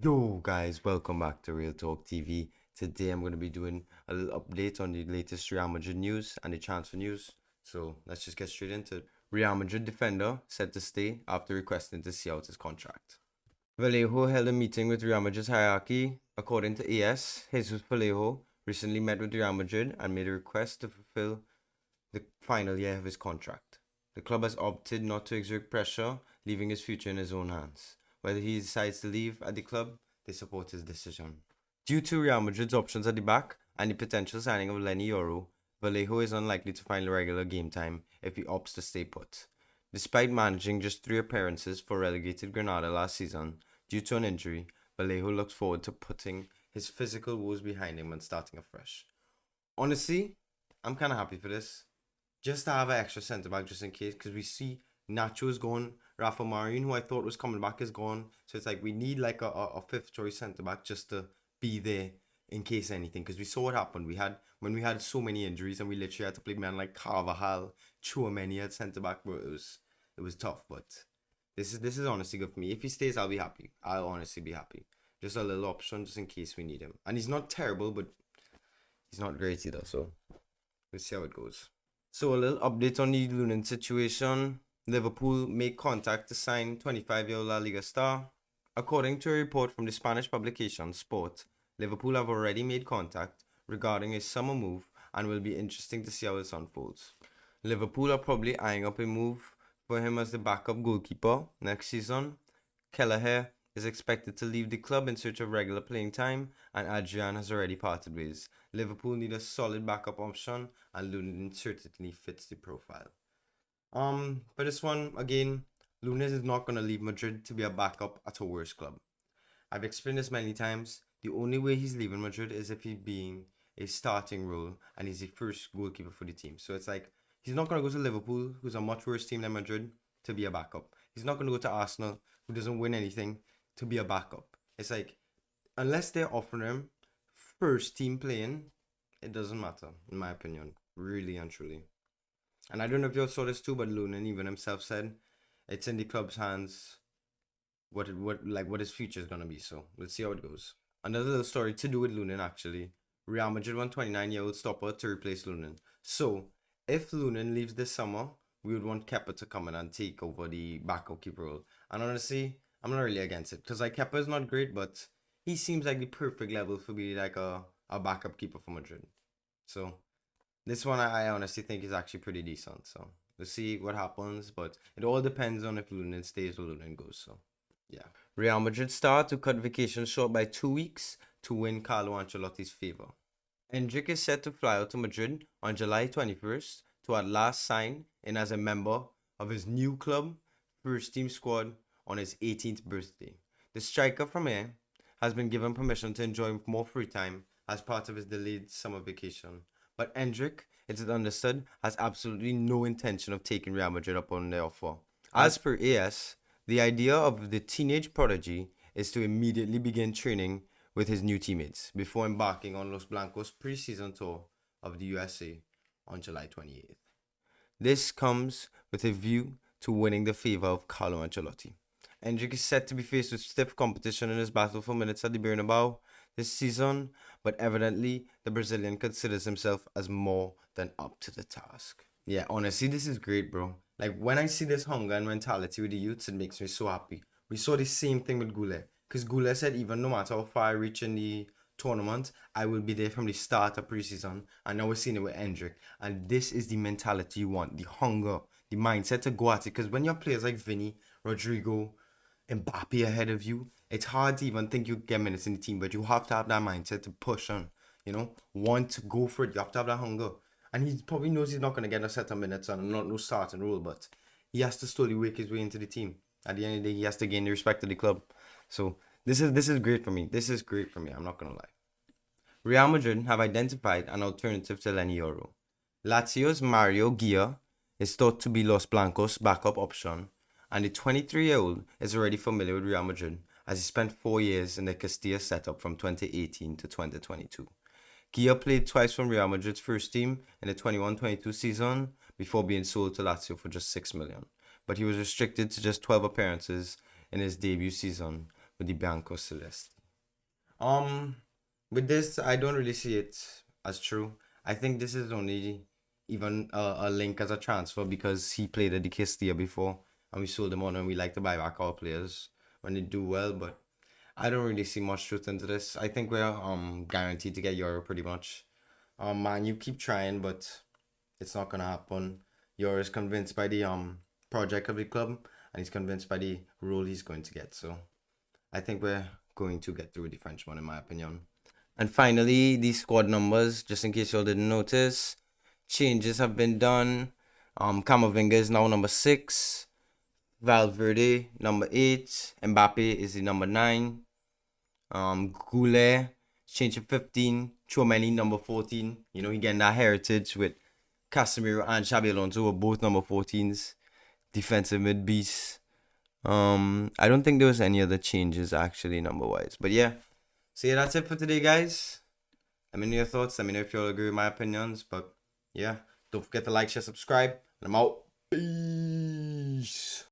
Yo guys, welcome back to Real Talk TV. Today I'm going to be doing a little update on the latest Real Madrid news and the transfer news. So let's just get straight into it. Real Madrid defender set to stay after requesting to see out his contract. Vallejo held a meeting with Real Madrid's hierarchy. According to AS, Jesus Vallejo recently met with Real Madrid and made a request to fulfill the final year of his contract. The club has opted not to exert pressure, leaving his future in his own hands. Whether he decides to leave at the club, they support his decision. Due to Real Madrid's options at the back and the potential signing of Lenny Yoro, Vallejo is unlikely to find regular game time if he opts to stay put. Despite managing just 3 appearances for relegated Granada last season due to an injury, Vallejo looks forward to putting his physical woes behind him and starting afresh. Honestly, I'm kind of happy for this. Just to have an extra centre back just in case, because we see Nacho is gone, Rafa Marin, who I thought was coming back, is gone. So it's like we need like a fifth choice centre back just to be there in case anything. Because we saw what happened. When we had so many injuries and we literally had to play men like Carvajal, Chouameni at centre back, bro. It was tough, but this is honestly good for me. If he stays, I'll be happy. I'll honestly be happy. Just a little option just in case we need him. And he's not terrible, but he's not great either. So we'll see how it goes. So a little update on the Lunin situation. Liverpool make contact to sign 25-year-old La Liga star. According to a report from the Spanish publication Sport, Liverpool have already made contact regarding a summer move and will be interesting to see how this unfolds. Liverpool are probably eyeing up a move for him as the backup goalkeeper next season. Kelleher is expected to leave the club in search of regular playing time, and Adrian has already parted ways. Liverpool need a solid backup option, and Lunin certainly fits the profile. For this one, again, Lunin is not going to leave Madrid to be a backup at a worse club. I've explained this many times. The only way he's leaving Madrid is if he's being a starting role and he's the first goalkeeper for the team. So it's like he's not going to go to Liverpool, who's a much worse team than Madrid, to be a backup. He's not going to go to Arsenal, who doesn't win anything, to be a backup. It's like unless they're offering him first team playing, it doesn't matter, in my opinion, really and truly. And I don't know if you all saw this too, but Lunin even himself said it's in the club's hands what his future is gonna be. So we'll see how it goes. Another little story to do with Lunin actually. Real Madrid want 29-year-old stopper to replace Lunin. So if Lunin leaves this summer, we would want Kepa to come in and take over the backup keeper role. And honestly, I'm not really against it because like Kepa is not great, but he seems like the perfect level for being like a backup keeper for Madrid. So this one I honestly think is actually pretty decent. So we'll see what happens, but it all depends on if Lunin stays or Lunin goes. So yeah. Real Madrid star to cut vacation short by 2 weeks to win Carlo Ancelotti's favor. Endrick is set to fly out to Madrid on July 21st to at last sign in as a member of his new club first team squad on his 18th birthday. The striker from here has been given permission to enjoy more free time as part of his delayed summer vacation. But Endrick, it is understood, has absolutely no intention of taking Real Madrid up on their offer. As per AS, the idea of the teenage prodigy is to immediately begin training with his new teammates before embarking on Los Blancos' preseason tour of the USA on July 28th. This comes with a view to winning the favor of Carlo Ancelotti. Endrick is set to be faced with stiff competition in his battle for minutes at the Bernabeu this season, but evidently the Brazilian considers himself as more than up to the task. Yeah, honestly, this is great, bro. Like when I see this hunger and mentality with the youths, it makes me so happy. We saw the same thing with Goulet, because Goulet said even no matter how far I reach in the tournament, I will be there from the start of preseason. And now we're seeing it with Endrick, and this is the mentality you want, the hunger, the mindset to go at it. Because when you have players like Vinny, Rodrigo, Mbappe ahead of you, it's hard to even think you get minutes in the team, but you have to have that mindset to push on, want to go for it. You have to have that hunger. And he probably knows he's not going to get a set of minutes and not no starting role, but he has to slowly work his way into the team. At the end of the day, he has to gain the respect of the club. So this is great for me. This is great for me. I'm not going to lie. Real Madrid have identified an alternative to Lenny Yoro. Lazio's Mario Gia is thought to be Los Blancos' backup option, and the 23-year-old is already familiar with Real Madrid as he spent 4 years in the Castilla setup from 2018 to 2022. Gia played twice from Real Madrid's first team in the 21-22 season before being sold to Lazio for just 6 million, but he was restricted to just 12 appearances in his debut season with the Bianco Celeste. Um, with this, I don't really see it as true. I think this is only even a link as a transfer because he played at the Castilla before and we sold him on and we like to buy back our players when they do well, but I don't really see much truth into this. I think we're guaranteed to get Euro pretty much. Man, you keep trying, but it's not gonna happen. Yoro is convinced by the project of the club, and he's convinced by the role he's going to get. So I think we're going to get through the Frenchman, in my opinion. And finally, the squad numbers, just in case y'all didn't notice, changes have been done. Camavinga is now number 6. Valverde number 8. Mbappe is the number 9. Goulet changed to 15. Chouameni number 14. You know, he getting that heritage with Casemiro and Xabi Alonso were both number 14s. Defensive mid beasts. I don't think there was any other changes actually number wise. But yeah. So yeah, that's it for today, guys. Let me know your thoughts. Let me know if you all agree with my opinions. But yeah, don't forget to like, share, subscribe. And I'm out. Peace.